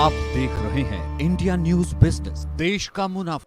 आप देख रहे हैं इंडिया न्यूज बिजनेस, देश का मुनाफा।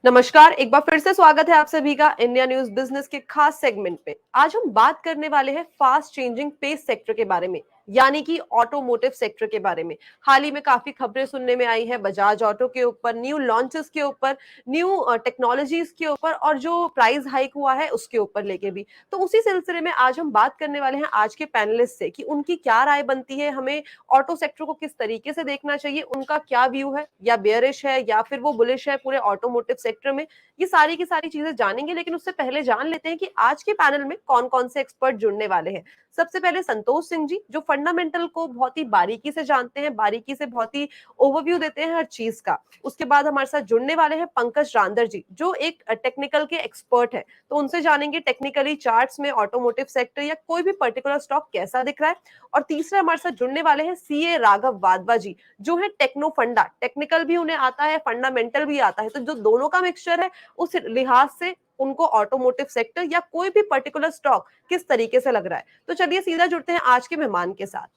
नमस्कार, एक बार फिर से स्वागत है आप सभी का इंडिया न्यूज बिजनेस के खास सेगमेंट पे। आज हम बात करने वाले हैं फास्ट चेंजिंग पेस सेक्टर के बारे में, यानी कि ऑटोमोटिव सेक्टर के बारे में। हाल ही में काफी खबरें सुनने में आई है बजाज ऑटो के ऊपर, न्यू लॉन्चेस के ऊपर, न्यू टेक्नोलॉजीज के ऊपर और जो प्राइस हाइक हुआ है उसके ऊपर लेके भी। तो उसी सिलसिले में आज हम बात करने वाले हैं आज के पैनलिस्ट से कि उनकी क्या राय बनती है, हमें ऑटो सेक्टर को किस तरीके से देखना चाहिए, उनका क्या व्यू है, या बेयरिश है या फिर वो बुलिश है पूरे ऑटोमोटिव सेक्टर में। ये सारी की सारी चीजें जानेंगे, लेकिन उससे पहले जान लेते हैं कि आज के पैनल में कौन कौन से एक्सपर्ट जुड़ने वाले हैं। सबसे पहले संतोष सिंह जी, जो फंडामेंटल को बहुत ही बारीकी से जानते हैं, बारीकी से बहुत ही ओवरव्यू देते हैं हर चीज का। उसके बाद हमारे साथ जुड़ने वाले हैं पंकज रांदर जी, जो एक टेक्निकल के एक्सपर्ट है, तो उनसे जानेंगे टेक्निकली चार्ट्स में ऑटोमोटिव सेक्टर या कोई भी पर्टिकुलर स्टॉक कैसा दिख रहा है। और तीसरे हमारे साथ जुड़ने वाले हैं सीए राघव वाधवा जी, जो है टेक्नो फंडा, टेक्निकल भी उन्हें आता है, फंडामेंटल भी आता है, तो जो दोनों का मिक्सचर है उस लिहाज से उनको ऑटोमोटिव सेक्टर या कोई भी पर्टिकुलर स्टॉक किस तरीके से लग रहा है। तो चलिए सीधा जुड़ते हैं आज के मेहमान के साथ।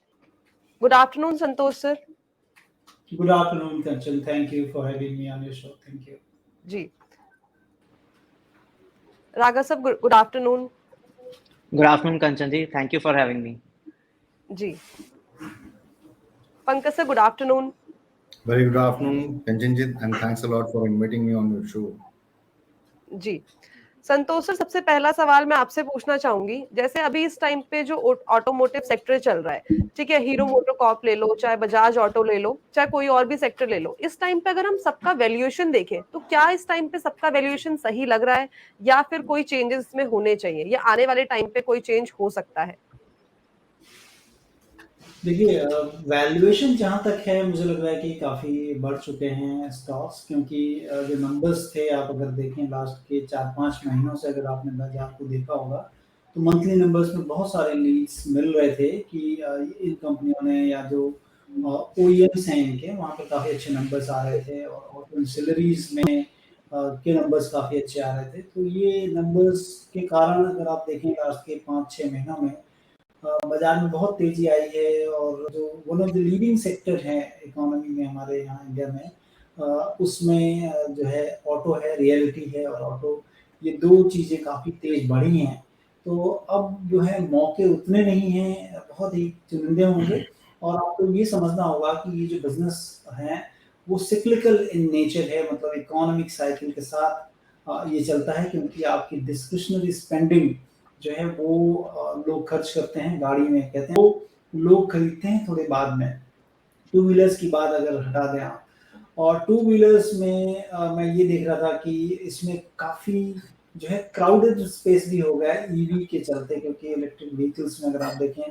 Good afternoon Santosh sir. Good afternoon Kanchan, thank you for having me on your show. Thank you जी। Raghav sahab, good afternoon. Good afternoon Kanchan ji, thank you for having me. जी। Pankaj sir, good afternoon. Very good afternoon, Kanchanjit, and thanks a lot for inviting me on your show. जी। Santosh sir, सबसे पहला सवाल मैं आपसे पूछना चाहूंगी, जैसे अभी इस टाइम पे जो ऑटोमोटिव सेक्टर चल रहा है, ठीक है, हीरो मोटोकॉर्प ले लो, चाहे बजाज ऑटो ले लो, चाहे कोई और भी सेक्टर ले लो, इस टाइम पे अगर हम सबका वैल्यूएशन देखें तो क्या इस टाइम पे सबका वैल्यूएशन सही लग रहा है या फिर कोई चेंजेस इसमें होने चाहिए, या आने वाले टाइम पे कोई चेंज हो सकता है? देखिए, वैल्यूएशन जहाँ तक है मुझे लग रहा है कि काफ़ी बढ़ चुके हैं स्टॉक्स, क्योंकि जो नंबर्स थे आप अगर देखें लास्ट के 4-5 महीनों से, अगर आपने बाजार को देखा होगा तो मंथली नंबर्स में बहुत सारे लीड्स मिल रहे थे कि इन कंपनियों ने या जो ओईएम्स हैं इनके, वहाँ पर काफ़ी अच्छे नंबर्स आ रहे थे और ऑटो एंसिलरीज में के नंबर्स काफ़ी अच्छे आ रहे थे। तो ये नंबर्स के कारण अगर आप देखें लास्ट के 5-6 महीनों में बाजार में बहुत तेजी आई है, और जो one of the leading sector है इकोनॉमी में हमारे यहाँ इंडिया में, उसमें जो है ऑटो है, रियलिटी है और ऑटो, ये दो चीज़ें काफ़ी तेज बढ़ी हैं। तो अब जो है मौके उतने नहीं हैं, बहुत ही चुनिंदे होंगे, और आपको ये समझना होगा कि ये जो बिजनेस है वो सिक्लिकल इन नेचर है, मतलब इकोनॉमिक साइकिल के साथ ये चलता है, क्योंकि आपकी डिस्क्रिशनरी स्पेंडिंग जो है वो लोग खर्च करते हैं गाड़ी में, कहते हैं वो लोग खरीदते हैं थोड़े बाद में। टू व्हीलर्स की बात अगर हटा दें आप, और टू व्हीलर्स में मैं ये देख रहा था कि इसमें काफ़ी जो है क्राउडेड स्पेस भी हो गया है ईवी के चलते, क्योंकि इलेक्ट्रिक व्हीकल्स में अगर आप देखें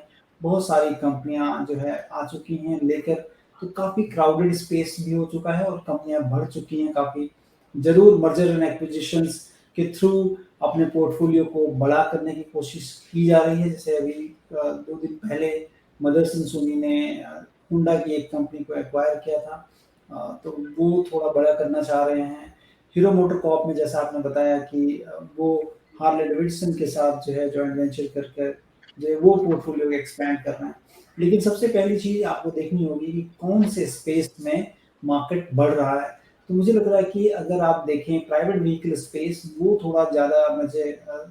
बहुत सारी कंपनियां जो है आ चुकी हैं लेकर, तो काफ़ी क्राउडेड स्पेस भी हो चुका है और कंपनियां बढ़ चुकी हैं काफ़ी। जरूर मर्जर एंड एक्विजिशंस के थ्रू अपने पोर्टफोलियो को बड़ा करने की कोशिश की जा रही है। जैसे अभी 2 दिन पहले मदरसन सुनी ने हुंडा की एक कंपनी को एक्वायर किया था, तो वो थोड़ा बड़ा करना चाह रहे हैं। हीरो मोटोकॉर्प में जैसा आपने बताया कि वो हार्ले डेविडसन के साथ जो है जॉइंट वेंचर करके जो है वो पोर्टफोलियो एक्सपैंड कर रहे हैं। लेकिन सबसे पहली चीज़ आपको देखनी होगी कि कौन से स्पेस में मार्केट बढ़ रहा है। तो मुझे लग रहा है कि अगर आप देखें प्राइवेट व्हीकल स्पेस, वो थोड़ा ज़्यादा मुझे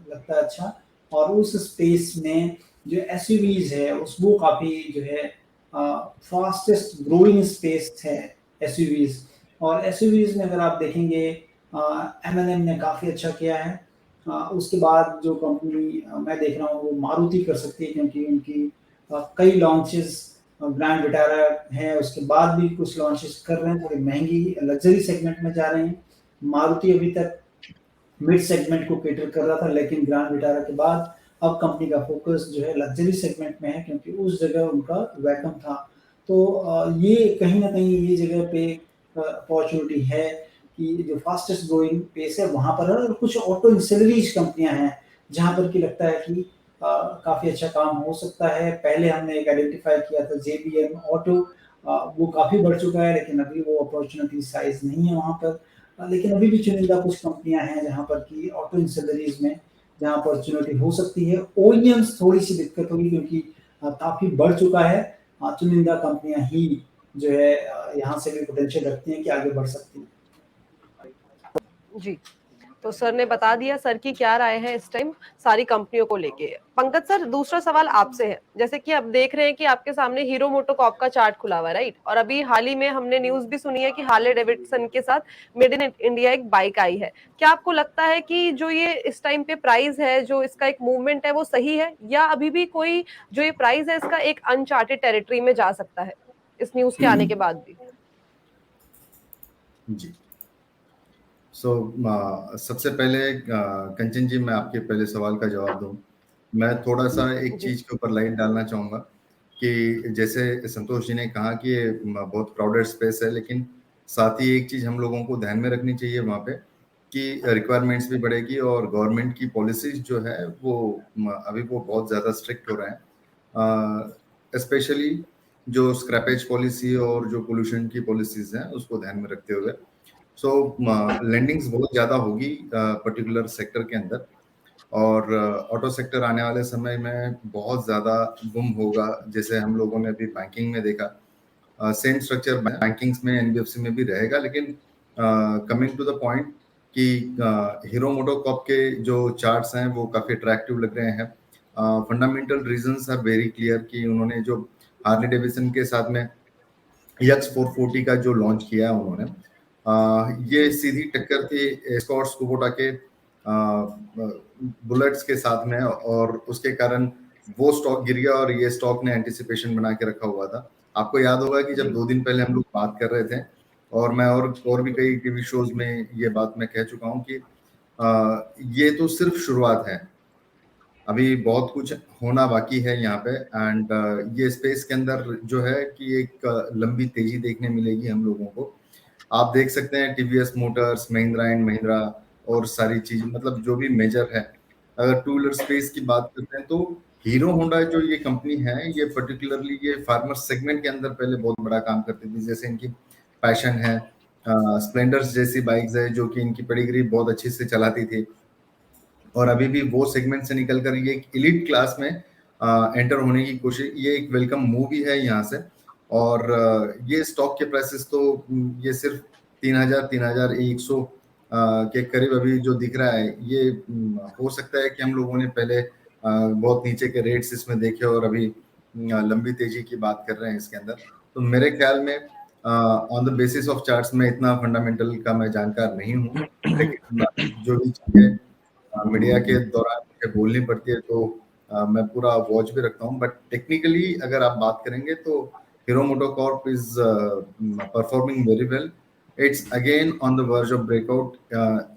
लगता है अच्छा, और उस स्पेस में जो एसयूवीज है उस वो काफ़ी जो है फास्टेस्ट ग्रोइंग स्पेस है एसयूवीज। और एसयूवीज में अगर आप देखेंगे एमएनएम ने काफ़ी अच्छा किया है। उसके बाद जो कंपनी मैं देख रहा हूँ वो मारुति कर सकती है, क्योंकि उनकी कई लॉन्चेस, ब्रांड विटारा है, उसके बाद भी कुछ लॉन्चेस कर रहे हैं, थोड़ी महंगी लग्जरी सेगमेंट में जा रहे हैं। मारुति अभी तक मिड सेगमेंट को केटर कर रहा था, लेकिन ग्रैंड विटारा के बाद अब कंपनी का फोकस जो है लग्जरी सेगमेंट में है, क्योंकि उस जगह उनका वैक्यूम था। तो ये कहीं ना कहीं ये जगह पे अपॉर्चुनिटी है कि जो फास्टेस्ट ग्रोइंग पेस है वहाँ पर है। और कुछ ऑटो इंसिलरीज कंपनियां हैं जहाँ पर कि लगता है कि काफ़ी अच्छा काम हो सकता है। पहले हमने एक आइडेंटिफाई किया था जेबीएम ऑटो, वो काफ़ी बढ़ चुका है, लेकिन अभी वो अपॉर्चुनिटी साइज नहीं है वहाँ पर। लेकिन अभी भी चुनिंदा कुछ कंपनियां हैं जहाँ पर कि ऑटो इंसिलरीज में जहाँ अपॉर्चुनिटी हो सकती है। ओईएम्स थोड़ी सी दिक्कत होगी, क्योंकि काफ़ी बढ़ चुका है, चुनिंदा कंपनियां ही जो है यहाँ से भी पोटेंशियल रखती हैं कि आगे बढ़ सकती हैं। जी, तो सर ने बता दिया सर की क्या राय है इस टाइम सारी कंपनियों को लेके। पंकज सर, दूसरा सवाल आपसे है, जैसे कि अब देख रहे हैं कि आपके सामने हीरो मोटोकॉर्प का चार्ट खुला हुआ है, राइट? और अभी हाल ही में हमने न्यूज भी सुनी है कि हार्ले डेविडसन के साथ मेड इन इंडिया एक बाइक आई है। क्या आपको लगता है कि जो ये इस टाइम पे प्राइस है, जो इसका एक मूवमेंट है, वो सही है, या अभी भी कोई जो ये प्राइस है इसका एक अनचार्टेड टेरिटरी में जा सकता है इस न्यूज के आने के बाद भी? जी। सबसे पहले कंचन जी, मैं आपके पहले सवाल का जवाब दूं। मैं थोड़ा सा एक जी। चीज के ऊपर लाइट डालना चाहूंगा कि जैसे संतोष जी ने कहा कि ये बहुत क्राउडेड स्पेस है, लेकिन साथ ही एक चीज हम लोगों को ध्यान में रखनी चाहिए वहाँ पे कि रिक्वायरमेंट्स भी बढ़ेगी और गवर्नमेंट की पॉलिसीज जो है वो अभी वो बहुत ज़्यादा स्ट्रिक्ट हो रहे हैं, स्पेशली जो स्क्रैपेज पॉलिसी और जो पोल्यूशन की पॉलिसीज हैं उसको ध्यान में रखते हुए। सो लेंडिंग्स बहुत ज़्यादा होगी पर्टिकुलर सेक्टर के अंदर, और ऑटो सेक्टर आने वाले समय में बहुत ज़्यादा बूम होगा, जैसे हम लोगों ने अभी बैंकिंग में देखा। सेम स्ट्रक्चर बैंकिंग्स में एनबीएफसी में भी रहेगा, लेकिन कमिंग टू द पॉइंट कि हीरो मोटोकॉर्प के जो चार्ट्स हैं वो काफ़ी अट्रैक्टिव लग रहे हैं। Fundamental reasons are very clear कि उन्होंने जो हार्ले डेविडसन के साथ में यक्स 440 का जो लॉन्च किया है उन्होंने, ये सीधी टक्कर थी एस्कॉर्ट्स कुबोटा के बुलेट्स के साथ में, और उसके कारण वो स्टॉक गिर गया और ये स्टॉक ने एंटिसिपेशन बना के रखा हुआ था। आपको याद होगा कि जब 2 दिन पहले हम लोग बात कर रहे थे, और मैं और भी कई टीवी शोज में ये बात मैं कह चुका हूँ कि ये तो सिर्फ शुरुआत है, अभी बहुत कुछ होना बाकी है यहाँ पे। एंड ये स्पेस के अंदर जो है कि एक लंबी तेजी देखने मिलेगी हम लोगों को। आप देख सकते हैं TVS Motors, Mahindra and Mahindra और सारी चीज, मतलब जो भी मेजर है, अगर टू व्हीलर स्पेस की बात करते हैं तो हीरो होंडा जो ये कंपनी है, ये पर्टिकुलरली ये फार्मर सेगमेंट के अंदर पहले बहुत बड़ा काम करती थी। जैसे इनकी पैशन है, स्प्लेंडर्स जैसी बाइक्स है जो कि इनकी पेडिग्री बहुत अच्छी से चलाती थी, और अभी भी वो सेगमेंट से निकलकर ये एक इलीट क्लास में एंटर होने की कोशिश, ये एक वेलकम मूव भी है यहाँ से। और ये स्टॉक के प्राइसेस तो ये सिर्फ 3,100 के करीब अभी जो दिख रहा है, ये हो सकता है कि हम लोगों ने पहले बहुत नीचे के रेट्स इसमें देखे और अभी लंबी तेजी की बात कर रहे हैं इसके अंदर। तो मेरे ख्याल में on the basis of charts में इतना फंडामेंटल का मैं जानकार नहीं हूँ, लेकिन जो भी चीजें मीडिया के दौरान मुझे बोलनी पड़ती है तो मैं पूरा वॉच भी रखता हूँ। बट टेक्निकली अगर आप बात करेंगे तो hero MotoCorp is performing very well. It's again on the verge of breakout.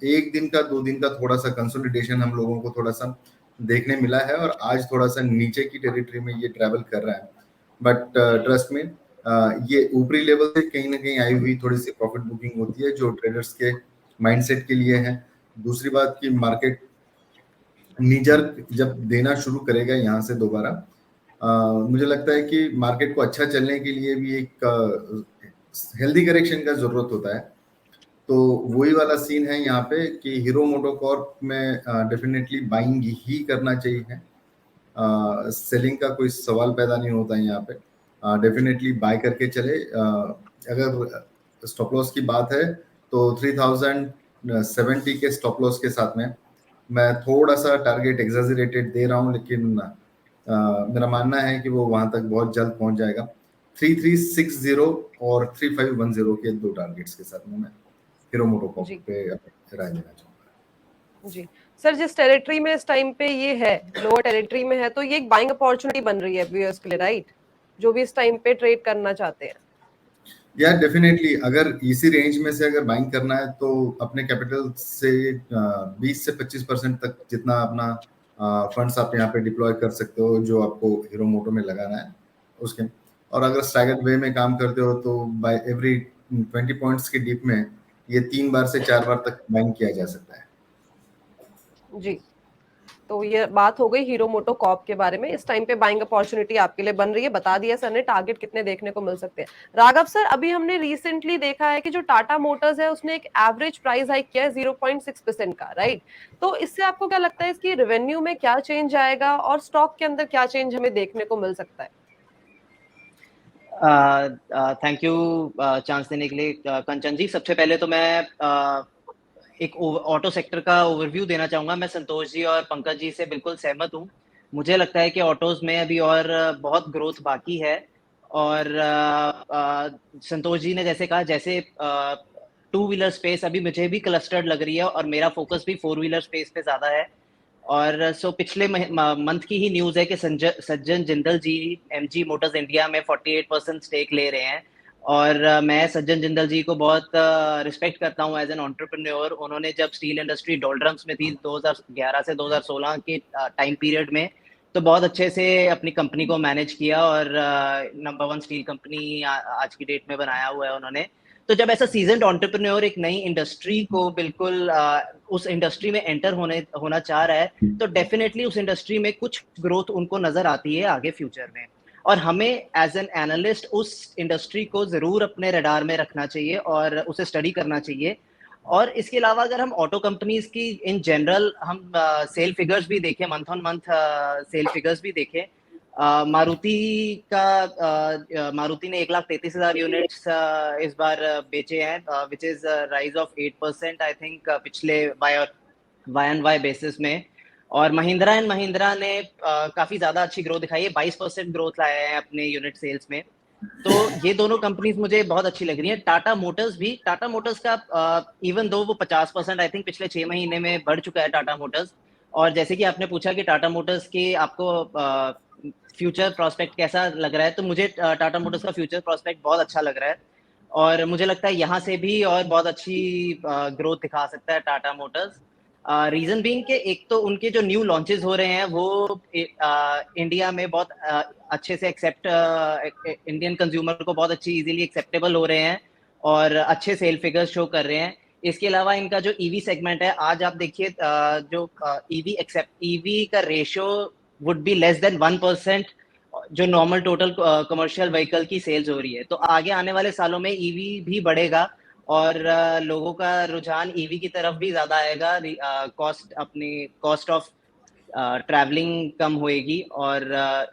एक दिन का 2 दिन का थोड़ा सा कंसोलिडेशन हम लोगों को थोड़ा सा देखने मिला है, और आज थोड़ा सा नीचे की टेरिटरी में ये ट्रैवल कर रहा है। बट ट्रस्ट में ये ऊपरी लेवल से कहीं ना कहीं आई हुई थोड़ी सी प्रॉफिट बुकिंग होती है जो ट्रेडर्स के माइंडसेट के लिए है। दूसरी बात कि मार्केट नीजर जब देना शुरू करेगा यहाँ से दोबारा, मुझे लगता है कि मार्केट को अच्छा चलने के लिए भी एक हेल्दी करेक्शन का जरूरत होता है। तो वही वाला सीन है यहाँ पे कि हीरो मोटोकॉर्प में डेफिनेटली बाइंग ही करना चाहिए, सेलिंग का कोई सवाल पैदा नहीं होता है यहाँ पे। डेफिनेटली बाय करके चले। अगर स्टॉप लॉस की बात है तो 3070 के स्टॉप लॉस के साथ में मैं थोड़ा सा टारगेट एग्जैजरेटेड दे रहा हूँ, लेकिन मेरा मानना है कि वो वहां तक बहुत जल्द पहुंच जाएगा। 3360 और 3510 के 2 टारगेट्स के साथ में मैं हीरो मोटोकॉर्प पे राय देना चाहूंगा। जी सर, जिस टेरिटरी में इस टाइम पे ये है, लोअर टेरिटरी में है, तो ये एक बाइंग अपॉर्चुनिटी बन रही है व्यूअर्स के लिए, राइट? जो भी इस टाइम पे ट्रेड करना चाहते हैं। या डेफिनेटली अगर इसी रेंज में से अगर बाइंग करना है तो अपने कैपिटल से 20 से 25% तक जितना अपना फंड्स आप यहाँ पे डिप्लॉय कर सकते हो जो आपको हीरो मोटो में लगाना है उसके। और अगर स्टैगर्ड वे में काम करते हो तो बाय एवरी 20 पॉइंट्स के डीप में ये 3 बार से 4 बार तक बाइंग किया जा सकता है। जी, तो ये बात हो गई हीरो मोटो कॉर्प के बारे में। इस टाइम पे बाइंग अपॉर्चुनिटी आपके लिए बन रही है, बता दिया सर ने टारगेट कितने देखने को मिल सकते हैं। राघव सर, अभी हमने रिसेंटली देखा है कि जो टाटा मोटर्स है उसने एक एवरेज प्राइस हाइक किया है 0.6% का, राइट? तो इससे आपको क्या लगता है इसकी रेवेन्यू में क्या चेंज आएगा और स्टॉक के अंदर क्या चेंज हमें देखने को मिल सकता है? थैंक यू चांस देने के लिए कंचन जी। सबसे पहले तो मैं एक ऑटो सेक्टर का ओवरव्यू देना चाहूँगा। मैं संतोष जी और पंकज जी से बिल्कुल सहमत हूँ। मुझे लगता है कि ऑटोज़ में अभी और बहुत ग्रोथ बाकी है और संतोष जी ने जैसे कहा, जैसे टू व्हीलर स्पेस अभी मुझे भी क्लस्टर्ड लग रही है और मेरा फोकस भी फोर व्हीलर स्पेस पे ज़्यादा है। और पिछले मंथ की ही न्यूज़ है कि सज्जन जिंदल जी एमजी मोटर्स इंडिया में 48% स्टेक ले रहे हैं और मैं सज्जन जिंदल जी को बहुत रिस्पेक्ट करता हूँ एज एन एंटरप्रेन्योर। उन्होंने जब स्टील इंडस्ट्री डोल्ड्रम्स में थी 2011 से 2016 के टाइम पीरियड में, तो बहुत अच्छे से अपनी कंपनी को मैनेज किया और नंबर 1 स्टील कंपनी आज की डेट में बनाया हुआ है उन्होंने। तो जब ऐसा सीजन्ड एंटरप्रेन्योर एक नई इंडस्ट्री को बिल्कुल उस इंडस्ट्री में एंटर होना चाह रहा है, तो डेफिनेटली उस इंडस्ट्री में कुछ ग्रोथ उनको नजर आती है आगे फ्यूचर में। और हमें एज एन एनालिस्ट उस इंडस्ट्री को जरूर अपने रडार में रखना चाहिए और उसे स्टडी करना चाहिए। और इसके अलावा अगर हम ऑटो कंपनीज की इन जनरल हम सेल फिगर्स भी देखें, month on month sale figures भी देखें, मारुति मारुति ने 1,33,000 यूनिट्स इस बार बेचे हैं, which is rise of 8% I think पिछले वाई एंड वाई बेसिस में। और महिंद्रा एंड महिंद्रा ने काफी ज्यादा अच्छी ग्रोथ दिखाई है, 22% ग्रोथ लाया है अपने यूनिट सेल्स में। तो ये दोनों कंपनीज मुझे बहुत अच्छी लग रही है। टाटा मोटर्स का इवन दो वो 50% आई थिंक पिछले 6 महीने में बढ़ चुका है टाटा मोटर्स। और जैसे कि आपने पूछा कि टाटा मोटर्स के आपको फ्यूचर प्रोस्पेक्ट कैसा लग रहा है, तो मुझे टाटा मोटर्स का फ्यूचर प्रोस्पेक्ट बहुत अच्छा लग रहा है और मुझे लगता है यहाँ से भी और बहुत अच्छी ग्रोथ दिखा सकता है टाटा मोटर्स। रीजन बीइंग के एक तो उनके जो न्यू लॉन्चेस हो रहे हैं वो इंडिया में बहुत अच्छे से इंडियन कंज्यूमर को बहुत अच्छी इजीली एक्सेप्टेबल हो रहे हैं और अच्छे सेल फिगर्स शो कर रहे हैं। इसके अलावा इनका जो ईवी सेगमेंट है, आज आप देखिए जो ईवी का ratio would be less than 1% जो नॉर्मल टोटल कमर्शियल व्हीकल की सेल्स हो रही है। तो आगे आने वाले सालों में ईवी भी बढ़ेगा और लोगों का रुझान ईवी की तरफ भी ज्यादा आएगा। कॉस्ट ऑफ ट्रैवलिंग कम होएगी और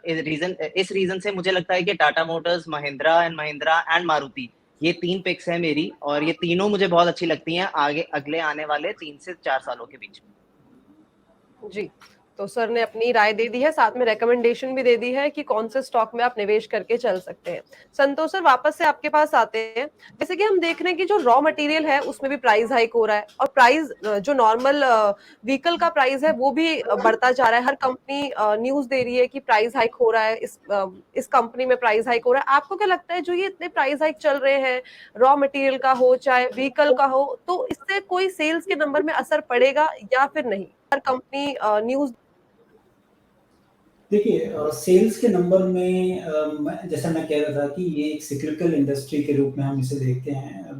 इस रीजन से मुझे लगता है कि टाटा मोटर्स, महिंद्रा एंड मारुति, ये 3 पिक्स है मेरी और ये तीनों मुझे बहुत अच्छी लगती हैं आगे अगले आने वाले 3 से 4 सालों के बीच में। जी, तो सर ने अपनी राय दे दी है, साथ में रेकमेंडेशन भी दे दी है कि कौन से स्टॉक में आप निवेश करके चल सकते हैं। संतोष सर, वापस से आपके पास आते हैं। जैसे कि हम देख रहे हैं कि जो रॉ मटेरियल है उसमें भी प्राइस हाइक हो रहा है और प्राइस जो नॉर्मल व्हीकल का प्राइस है वो भी बढ़ता जा रहा है। हर कंपनी न्यूज दे रही है कि प्राइस हाइक हो रहा है, इस कंपनी में प्राइस हाइक हो रहा है। आपको क्या लगता है जो ये इतने प्राइस हाइक चल रहे हैं, रॉ मटेरियल का हो चाहे व्हीकल का हो, तो इससे कोई सेल्स के नंबर में असर पड़ेगा या फिर नहीं? हर कंपनी न्यूज देखिए, सेल्स के नंबर में जैसा मैं कह रहा था कि ये एक सिक्लिकल इंडस्ट्री के रूप में हम इसे देखते हैं।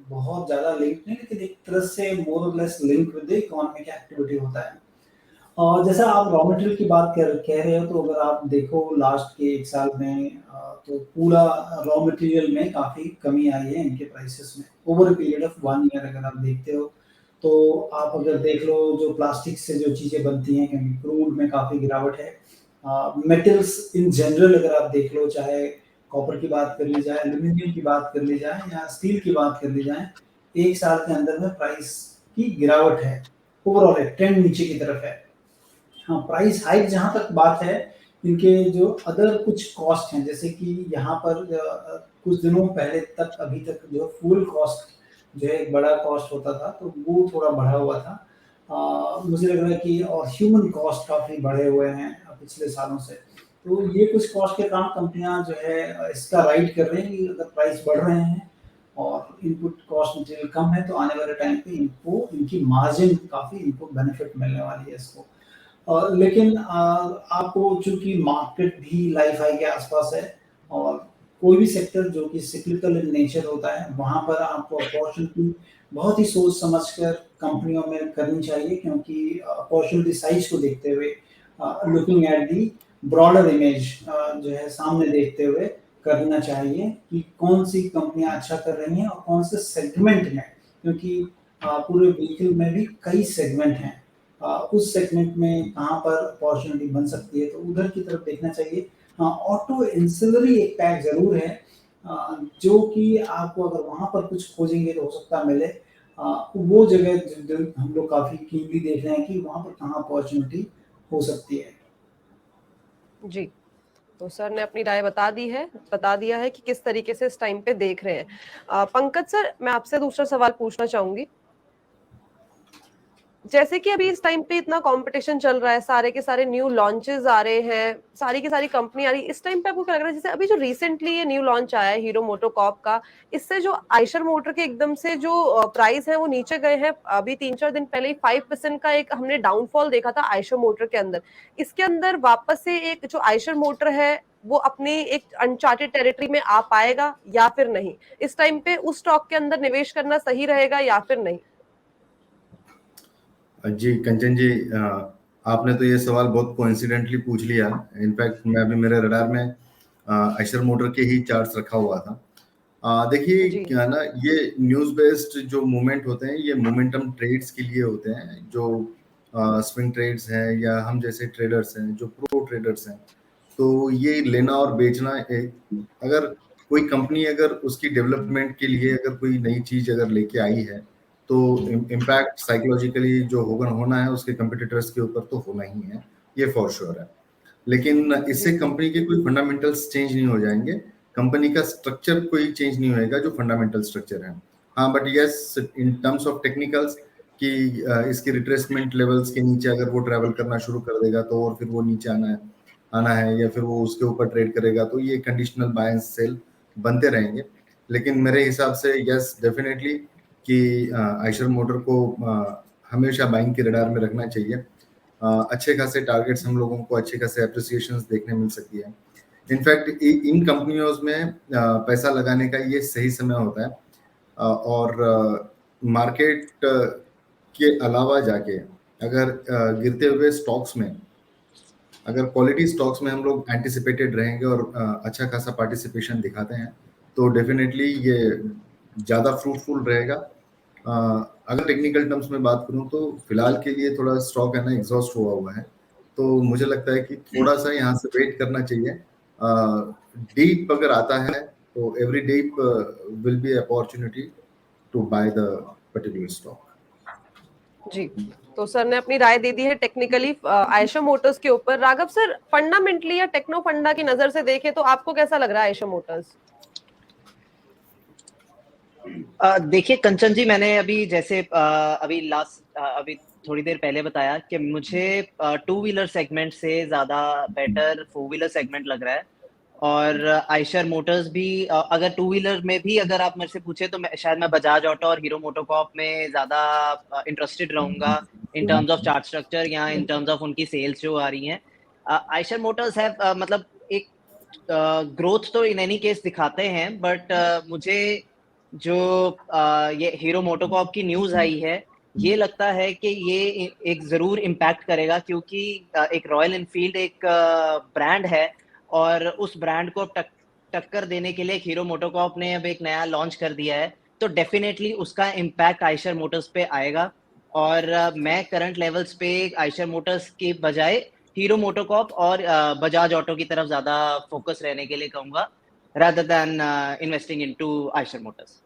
बहुत ज़्यादा लिंक नहीं, लेकिन एक तरह से मोर और less link with the economic activity होता है। और जैसा आप रॉ मटेरियल की बात कह रहे हो, तो अगर आप देखो लास्ट के 1 साल में तो पूरा रॉ मटेरियल में काफ़ी कमी आई है इनके प्राइसेस में over a period of 1 year. अगर आप देखते हो तो आप अगर देख लो जो प्लास्टिक से जो चीज़ें बनती हैं, क्योंकि क्रूड में काफ़ी गिरावट है। मेटल्स इन जनरल अगर आप देख लो, चाहे कॉपर की बात कर ली जाए, एल्यूमिनियम की बात कर ली जाए या स्टील की बात कर ली जाए, 1 साल के अंदर में प्राइस की गिरावट है, ओवरऑल है, ट्रेंड नीचे की तरफ है। हाँ, प्राइस हाइक जहाँ तक बात है, इनके जो अदर कुछ कॉस्ट हैं, जैसे कि यहाँ पर कुछ दिनों पहले तक अभी तक जो फ्यूल कॉस्ट जो है एक बड़ा कॉस्ट होता था, तो वो थोड़ा बढ़ा हुआ था। मुझे लग रहा है कि और ह्यूमन कॉस्ट काफ़ी बढ़े हुए हैं पिछले सालों से। तो ये कुछ कॉस्ट के कारण कंपनियां जो है इसका राइड कर रही हैं कि अगर प्राइस बढ़ रहे हैं और इनपुट कॉस्ट मटेरियल कम है, तो आने वाले टाइम पे इनको इनकी मार्जिन काफ़ी इनको बेनिफिट मिलने वाली है इसको। लेकिन आपको चूंकि मार्केट भी लाइफ हाई के आसपास है और कोई भी सेक्टर जो कि सिक्लिकल इन नेचर होता है, वहाँ पर आपको अपॉर्चुनिटी बहुत ही सोच समझकर कंपनियों में करनी चाहिए, क्योंकि अपॉर्चुनिटी साइज को देखते हुए, looking at the broader image जो है सामने देखते हुए करना चाहिए कि कौन सी कंपनियां अच्छा कर रही हैं और कौन से सेगमेंट में, क्योंकि पूरे व्हीकल में भी कई सेगमेंट हैं। उस सेगमेंट में कहाँ पर अपॉर्चुनिटी बन सकती है, तो उधर की तरफ देखना चाहिए। ऑटो इंसिलरी एक पैक जरूर है, जो कि आपको अगर वहां पर कुछ खोजेंगे तो हो सकता मिले। वो जगह जो हम लोग काफी कीनली देख रहे हैं कि वहां पर कहाँ अपॉर्चुनिटी हो सकती है। जी, तो सर ने अपनी राय बता दिया है कि किस तरीके से इस टाइम पे देख रहे हैं। पंकज सर, मैं आपसे दूसरा सवाल पूछना चाहूंगी। जैसे कि अभी इस टाइम पे इतना कंपटीशन चल रहा है, सारे के सारे न्यू लॉन्चेस आ रहे हैं, सारी की सारी कंपनी आ रही है, इस टाइम पे आपको क्या लग रहा है जैसे अभी जो रिसेंटली ये न्यू लॉन्च आया है हीरो मोटोकॉर्प का, इससे जो आयशर मोटर के एकदम से जो प्राइस है वो नीचे गए हैं। अभी 3-4 दिन पहले ही 5% का एक हमने डाउनफॉल देखा था आयशर मोटर के अंदर। इसके अंदर वापस से एक जो आयशर मोटर है वो अपनी एक अनचार्टेड टेरिटरी में आ पाएगा या फिर नहीं? इस टाइम पे उस स्टॉक के अंदर निवेश करना सही रहेगा या फिर नहीं? जी कंचन जी, आपने तो ये सवाल बहुत कोइंसिडेंटली पूछ लिया। इनफैक्ट मैं अभी मेरे रडार में आयशर मोटर के ही चार्ट्स रखा हुआ था। देखिए जी। क्या ना, ये न्यूज बेस्ड जो मूवमेंट होते हैं ये मोमेंटम ट्रेड्स के लिए होते हैं, जो स्विंग ट्रेड्स हैं या हम जैसे ट्रेडर्स हैं जो प्रो ट्रेडर्स हैं, तो ये लेना और बेचना अगर कोई कंपनी अगर उसकी डेवलपमेंट के लिए अगर कोई नई चीज अगर लेके आई है तो इम्पैक्ट साइकोलॉजिकली जो होना है उसके कंपटीटर्स के ऊपर तो होना ही है, ये फॉर श्योर है। लेकिन इससे जी। कंपनी के कोई फंडामेंटल्स चेंज नहीं हो जाएंगे, कंपनी का स्ट्रक्चर कोई चेंज नहीं होएगा जो फंडामेंटल स्ट्रक्चर है। हाँ but yes, in terms of technicals कि इसकी रिट्रेसमेंट लेवल्स के नीचे अगर वो ट्रैवल करना शुरू कर देगा तो और फिर वो नीचे आना है या फिर वो उसके ऊपर ट्रेड करेगा तो ये कंडीशनल बाय एंड सेल बनते रहेंगे। लेकिन मेरे हिसाब से यस डेफिनेटली कि आयशर मोटर को हमेशा बाइंग के रडार में रखना चाहिए। अच्छे खासे टारगेट्स हम लोगों को अच्छे खासे एप्रिसिएशंस देखने मिल सकती है। इनफैक्ट इन कंपनियों में पैसा लगाने का ये सही समय होता है। और मार्केट के अलावा जाके अगर गिरते हुए स्टॉक्स में, अगर क्वालिटी स्टॉक्स में हम लोग एंटिसिपेटेड रहेंगे और अच्छा खासा पार्टिसिपेशन दिखाते हैं तो डेफिनेटली ये ज़्यादा फ्रूटफुल रहेगा। अगर टेक्निकल टर्म्स में बात करूं तो फिलहाल के लिए थोड़ा स्टॉक है ना एग्जॉस्ट हुआ है, तो मुझे लगता है कि थोड़ा सा यहाँ से वेट करना चाहिए। डीप अगर आता है तो every dip will be opportunity to buy the particular stock. जी, तो सर ने अपनी राय दे दी है टेक्निकली आयशर मोटर्स के ऊपर। राघव सर, फंडामेंटली या टेक्नो फंडा की नजर से देखें तो आपको कैसा लग रहा है आयशर मोटर्स? देखिए कंचन जी, मैंने अभी जैसे अभी थोड़ी देर पहले बताया कि मुझे टू व्हीलर सेगमेंट से ज्यादा बेटर फोर व्हीलर सेगमेंट लग रहा है। और आयशर मोटर्स भी अगर टू व्हीलर में भी अगर आप मेरे से पूछे तो शायद मैं बजाज ऑटो और हीरो मोटोकॉर्प में ज्यादा इंटरेस्टेड रहूंगा in terms of chart structure या इन टर्म्स ऑफ उनकी सेल्स जो आ रही हैं। आयशर मोटर्स है मतलब एक ग्रोथ तो इन एनी केस दिखाते हैं, बट मुझे जो ये हीरो मोटोकॉर्प की न्यूज आई है ये लगता है कि ये एक जरूर इम्पैक्ट करेगा, क्योंकि एक रॉयल एनफील्ड एक ब्रांड है और उस ब्रांड को टक्कर देने के लिए हीरो मोटोकॉर्प ने अब एक नया लॉन्च कर दिया है, तो डेफिनेटली उसका इम्पैक्ट आयशर मोटर्स पे आएगा। और मैं करंट लेवल्स पे आयशर मोटर्स के बजाय हीरो मोटोकॉर्प और बजाज ऑटो की तरफ ज्यादा फोकस रहने के लिए कहूंगा, rather than investing into Eicher Motors.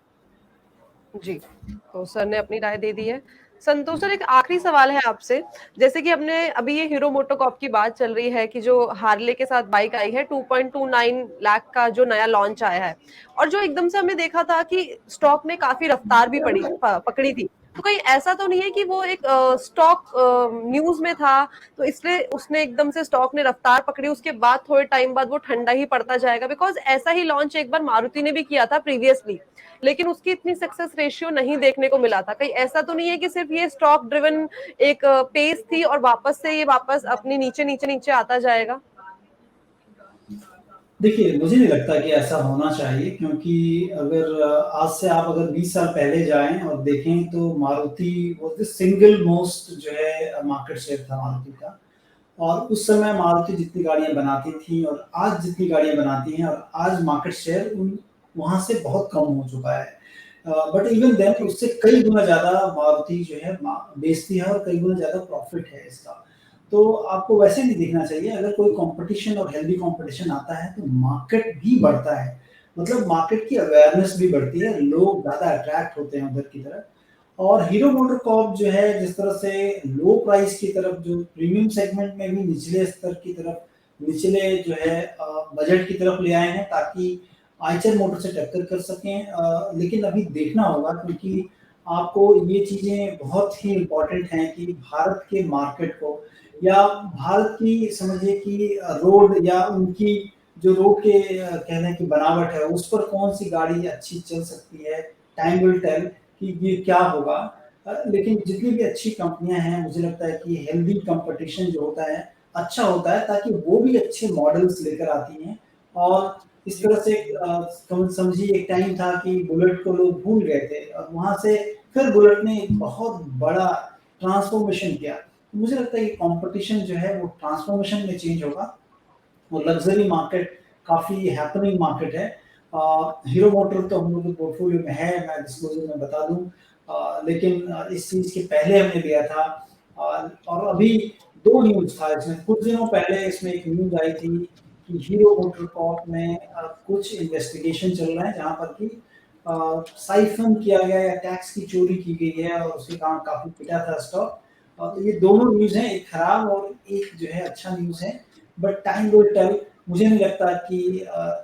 जी, तो सर ने अपनी राय दे दी है। संतोष सर, एक आखिरी सवाल है आपसे। जैसे कि हमने अभी ये हीरो मोटोकॉर्प की बात चल रही है कि जो हार्ले के साथ बाइक आई है 2.29 लाख का जो नया लॉन्च आया है, और जो एकदम से हमने देखा था कि स्टॉक ने काफी रफ्तार भी पकड़ी थी, तो कहीं ऐसा तो नहीं है कि वो एक स्टॉक न्यूज में था तो इसलिए उसने एकदम से स्टॉक ने रफ्तार पकड़ी, उसके बाद थोड़े टाइम बाद वो ठंडा ही पड़ता जाएगा? बिकॉज ऐसा ही लॉन्च एक बार मारुति ने भी किया था प्रीवियसली, लेकिन उसकी इतनी सक्सेस रेशियो नहीं देखने को मिला था। कहीं ऐसा तो नहीं है कि सिर्फ ये स्टॉक ड्रिवन एक पेस थी और वापस अपनी नीचे आता जाएगा? देखिए, मुझे नहीं लगता कि ऐसा होना चाहिए, क्योंकि अगर आज से आप अगर 20 साल पहले जाएं और देखें तो Maruti was the single most जो है मार्केट शेयर था मारुति का। और उस समय मारुति जितनी गाड़ियां बनाती थी और आज जितनी गाड़ियां बनाती हैं, और आज मार्केट शेयर वहां से बहुत कम हो चुका है। बट इवन देन उससे कई गुना ज्यादा मारुति जो है बेचती है और कई गुना ज्यादा प्रॉफिट है इसका। तो आपको वैसे नहीं देखना चाहिए। अगर कोई कंपटीशन और हेल्दी कंपटीशन आता है तो मार्केट भी बढ़ता है, मतलब मार्केट की अवेयरनेस भी बढ़ती है, लोग ज़्यादा अट्रैक्ट होते हैं उधर की तरफ। और हीरो मोटोकॉर्प जो है जिस तरह से लो प्राइस की तरफ, जो प्रीमियम सेगमेंट में भी निचले स्तर की तरफ, निचले जो है बजट की तरफ ले आए हैं ताकि आइचर मोटर से टक्कर कर सकें। लेकिन अभी देखना होगा, क्योंकि आपको ये चीज़ें बहुत ही इम्पोर्टेंट हैं कि भारत के मार्केट को, या भारत की समझिए कि रोड या उनकी जो रोड के कहने की बनावट है उस पर कौन सी गाड़ी अच्छी चल सकती है, टाइम विल टेल कि ये क्या होगा। लेकिन जितनी भी अच्छी कंपनियां हैं मुझे लगता है कि हेल्दी कंपटीशन जो होता है अच्छा होता है, ताकि वो भी अच्छे मॉडल्स लेकर आती हैं। और इस तरह से समझिए एक टाइम था कि बुलेट को लोग भूल गए थे और वहां से फिर बुलेट ने एक बहुत बड़ा ट्रांसफॉर्मेशन किया। तो मुझे लगता है कि कंपटीशन जो है वो ट्रांसफॉर्मेशन में चेंज होगा। और लग्जरी मार्केट काफ़ी हैपनिंग मार्केट है। हीरो मोटर तो हम लोग के पोर्टफोलियो में है, मैं डिस्क्लोजर में बता दूं। लेकिन इस चीज़ के पहले हमने लिया था। और अभी दो न्यूज़ था इसमें, कुछ दिनों पहले इसमें एक न्यूज़ आई थी कि हीरो मोटर कॉर्प में कुछ इन्वेस्टिगेशन चल रहा है जहाँ पर कि साइफन किया गया या टैक्स की चोरी की गई है और उसके कारण काफ़ी पिटा था स्टॉक। तो ये दोनों न्यूज़ हैं, एक खराब और एक जो है अच्छा न्यूज़ है। But time will tell. मुझे नहीं लगता कि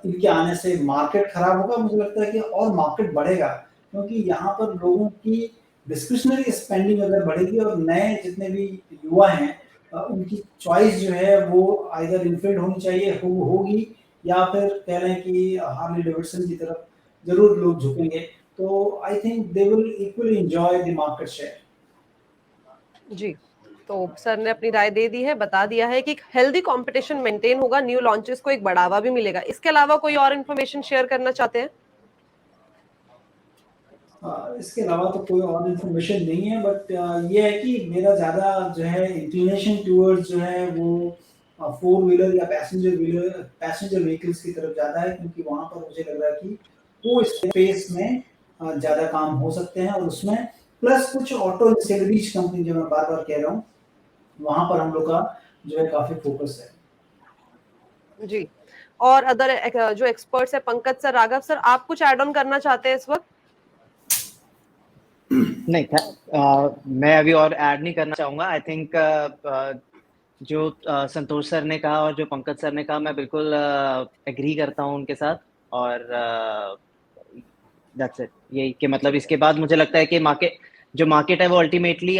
इनके आने से मार्केट खराब होगा, मुझे लगता है कि और मार्केट बढ़ेगा, क्योंकि यहाँ पर लोगों की डिस्क्रिशनरी स्पेंडिंग अगर बढ़ेगी और नए जितने भी युवा हैं उनकी चॉइस जो है वो आइदर इनफील्ड होनी चाहिए, होगी, या फिर कह रहे हैं कि हार्ले डेविडसन की तरफ जरूर लोग झुकेंगे। तो I think they will equally enjoy the market share. जी, तो सर ने अपनी राय दे दी है, बता दिया है कि हेल्दी कंपटीशन मेंटेन होगा, न्यू लॉन्चेस को एक बढ़ावा भी मिलेगा। इसके अलावा कोई और इन्फॉर्मेशन शेयर करना चाहते हैं? इसके अलावा तो कोई और इन्फॉर्मेशन नहीं है, बट ये है कि मेरा ज़्यादा जो है इंक्लिनेशन टूवर्ड्स जो है वो फोर व्हीलर या पैसेंजर व्हीकल्स की तरफ ज़्यादा है, क्योंकि वहाँ पर मुझे लग रहा है कि वो स्पेस में ज़्यादा काम हो सकते हैं। और उसमें प्लस कुछ ऑटो इंसेलरीज कंपनी जो मैं बार बार कह रहा हूँ, वहाँ पर हम लोग का जो है काफ़ी फोकस है। जी, और अदर जो एक्सपर्ट्स है, पंकज सर, राघव सर, आप कुछ ऐड ऑन करना चाहते हैं इस वक्त? नहीं, मैं अभी और ऐड नहीं करना चाहूँगा। आई थिंक जो संतोष सर ने कहा और जो पंकज सर ने कहा, मैं बिल्कुल एग्री करता हूँ उनके साथ। और दैट्स इट। यही कि मतलब इसके बाद मुझे लगता है कि मार्केट है वो अल्टीमेटली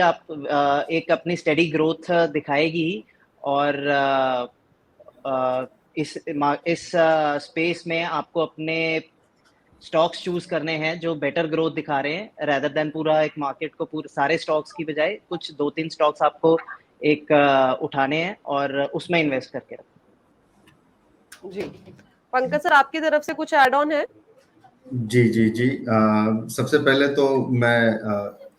एक अपनी स्टेडी ग्रोथ दिखाएगी। और इस स्पेस में आपको अपने स्टॉक्स चूज करने हैं जो बेटर ग्रोथ दिखा रहे हैं, रेदर देन पूरा एक मार्केट को पूरे सारे स्टॉक्स की बजाय कुछ 2-3 स्टॉक्स आपको एक उठाने हैं और उसमें इन्वेस्ट करके रखें। जी, पंकज सर, आपकी तरफ से कुछ ऐड ऑन है? जी जी जी। सबसे पहले तो मैं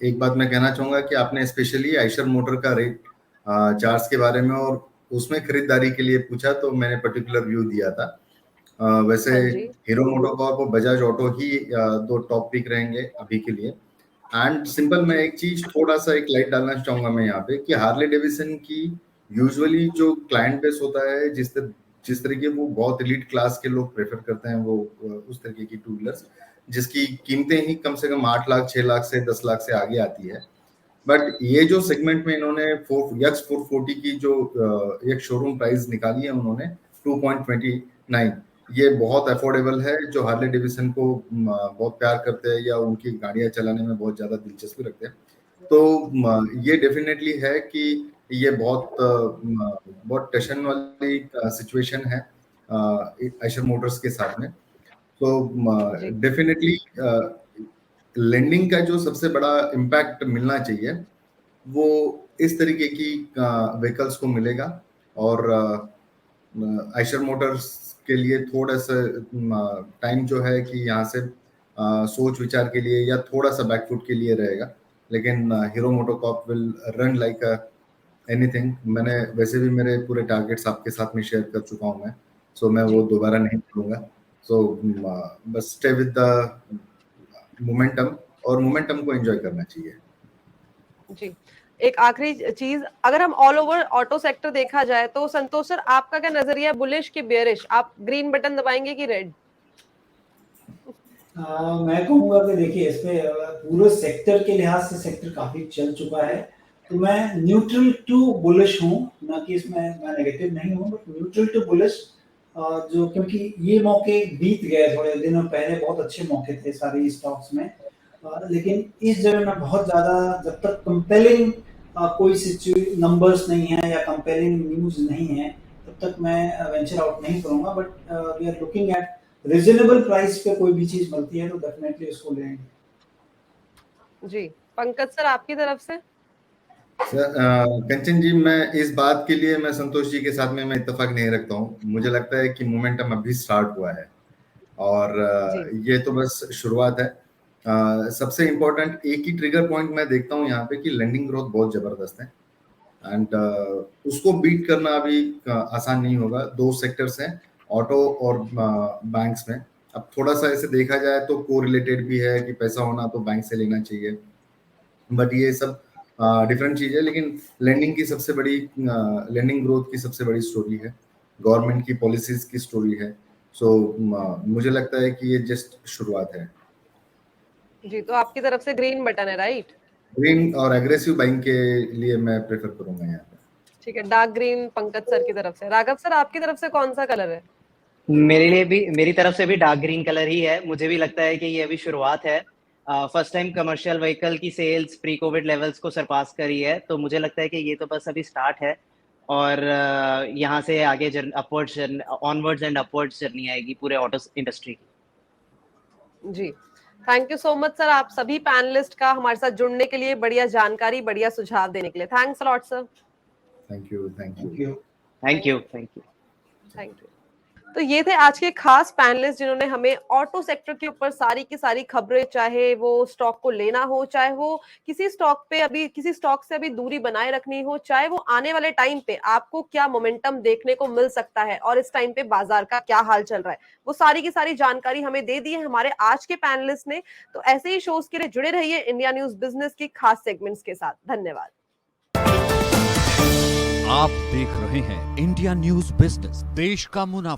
एक बात मैं कहना चाहूंगा कि आपने स्पेशली आइशर मोटर का रेट चार्ट्स के बारे में और उसमें खरीदारी के लिए पूछा, तो मैंने पर्टिकुलर व्यू दिया था। वैसे हाँ जी। हीरो मोटोकॉर्प और बजाज ऑटो ही दो टॉप पिक रहेंगे अभी के लिए। एंड सिंपल मैं एक चीज थोड़ा सा एक लाइट डालना चाहूंगा मैं यहाँ पे कि हार्ले डेविडसन की यूजुअली जो क्लाइंट बेस होता है, जिस तरीके वो बहुत एलीट क्लास के लोग प्रेफर करते हैं, वो उस तरीके की टू व्हीलर्स जिसकी कीमतें ही कम से कम 8 लाख 6 लाख से 10 लाख से आगे आती है। बट ये जो सेगमेंट में इन्होंने यक्स 440 की जो एक शोरूम प्राइस निकाली है उन्होंने 2.29, ये बहुत अफोर्डेबल है। जो हार्ले डेविडसन को बहुत प्यार करते हैं या उनकी गाड़ियां चलाने में बहुत ज्यादा दिलचस्पी रखते हैं, तो ये डेफिनेटली है कि ये बहुत टेंशन वाली सिचुएशन है आइशर मोटर्स के साथ में। तो डेफिनेटली लेंडिंग का जो सबसे बड़ा इम्पैक्ट मिलना चाहिए वो इस तरीके की व्हीकल्स को मिलेगा। और आइशर मोटर्स के लिए थोड़ा सा टाइम जो है कि यहाँ से सोच विचार के लिए या थोड़ा सा बैकफुट के लिए रहेगा, लेकिन hero MotoCorp will run like anything. मैंने वैसे भी मेरे पूरे टारगेट्स आपके साथ में शेयर कर चुका हूँ मैं, सो मैं वो दोबारा नहीं करूँगा। सो बस स्टे विद द मोमेंटम और मोमेंटम को एंजॉय करना चाहिए। जी, एक आखिरी चीज, अगर हम ऑल ओवर ऑटो सेक्टर देखा जाए तो संतोष सर आपका क्या नजरिया, बुलिश की बेयरिश? आप ग्रीन बटन दबाएंगे कि रेड? मैं कहूँगा कि देखिए इसमें पूरे सेक्टर के लिहाज से सेक्टर काफी चल चुका है, तो मैं न्यूट्रल टू बुलिश हूँ, ना कि इसमें मैं नेगेटिव नहीं हूँ, बट न्यूट्रल टू बुलिश। जो क्योंकि ये मौके बीत गए, थोड़े दिनों पहले बहुत अच्छे मौके थे सारी स्टॉक्स में, लेकिन इस जगह में बहुत ज्यादा जब तक कंपेलिंग कोई नंबर्स नहीं है या कंपेलिंग न्यूज नहीं है तब तक मैं वेंचर आउट नहीं करूंगा, but we are looking at reasonable price पे कोई भी चीज मिलती है तो डेफिनेटली उसको लेंगे। जी पंकज सर आपकी तरफ से? कंचन जी, मैं इस बात के लिए मैं संतोष जी के साथ में मैं इत्तेफाक नहीं रखता हूँ। मुझे लगता है कि मोमेंटम अभी स्टार्ट हुआ है और ये तो बस शुरुआत है। सबसे इम्पोर्टेंट एक ही ट्रिगर पॉइंट मैं देखता हूँ यहाँ पे कि लेंडिंग ग्रोथ बहुत जबरदस्त है एंड उसको बीट करना अभी आसान नहीं होगा। दो सेक्टर्स हैं, ऑटो और बैंक्स में। अब थोड़ा सा ऐसे देखा जाए तो कोरिलेटेड भी है कि पैसा होना तो बैंक से लेना चाहिए, बट ये सब डिफरेंट चीज है। लेकिन लेंडिंग ग्रोथ की सबसे बड़ी स्टोरी है, गवर्नमेंट की पॉलिसीज की स्टोरी है। सो मुझे लगता है कि ये जस्ट शुरुआत है। जी तो आपकी तरफ से ग्रीन बटन है, राइट? ग्रीन और एग्रेसिव बाइंग के लिए मैं प्रेफर करूंगा यहाँ पे। ठीक है, डार्क ग्रीन पंकज सर की तरफ से। राघव सर आपकी तरफ से कौन सा कलर है? मेरी तरफ से भी डार्क ग्रीन कलर ही है। मुझे भी लगता है कि ये अभी शुरुआत है। फर्स्ट टाइम कमर्शियल व्हीकल की सेल्स प्री कोविड लेवल्स को सरपास करी है, तो मुझे लगता है कि ये तो बस अभी स्टार्ट है और यहाँ से आगे ऑनवर्ड्स एंड अपवर्ड्स जर्नी आएगी पूरे ऑटो इंडस्ट्री की। जी thank you so much sir, आप सभी पैनलिस्ट का हमारे साथ जुड़ने के लिए, बढ़िया जानकारी, बढ़िया सुझाव देने के लिए। Thanks a lot sir. Thank you. Thank you. तो ये थे आज के खास पैनलिस्ट जिन्होंने हमें ऑटो सेक्टर के ऊपर सारी की सारी खबरें, चाहे वो स्टॉक को लेना हो, चाहे वो किसी स्टॉक से अभी दूरी बनाए रखनी हो, चाहे वो आने वाले टाइम पे आपको क्या मोमेंटम देखने को मिल सकता है और इस टाइम पे बाजार का क्या हाल चल रहा है, वो सारी की सारी जानकारी हमें दे दी है हमारे आज के पैनलिस्ट ने। तो ऐसे ही शोज के लिए जुड़े रहिए इंडिया न्यूज बिजनेस की खास सेगमेंट्स के साथ। धन्यवाद। आप देख रहे हैं इंडिया न्यूज बिजनेस, देश का मुनाफा।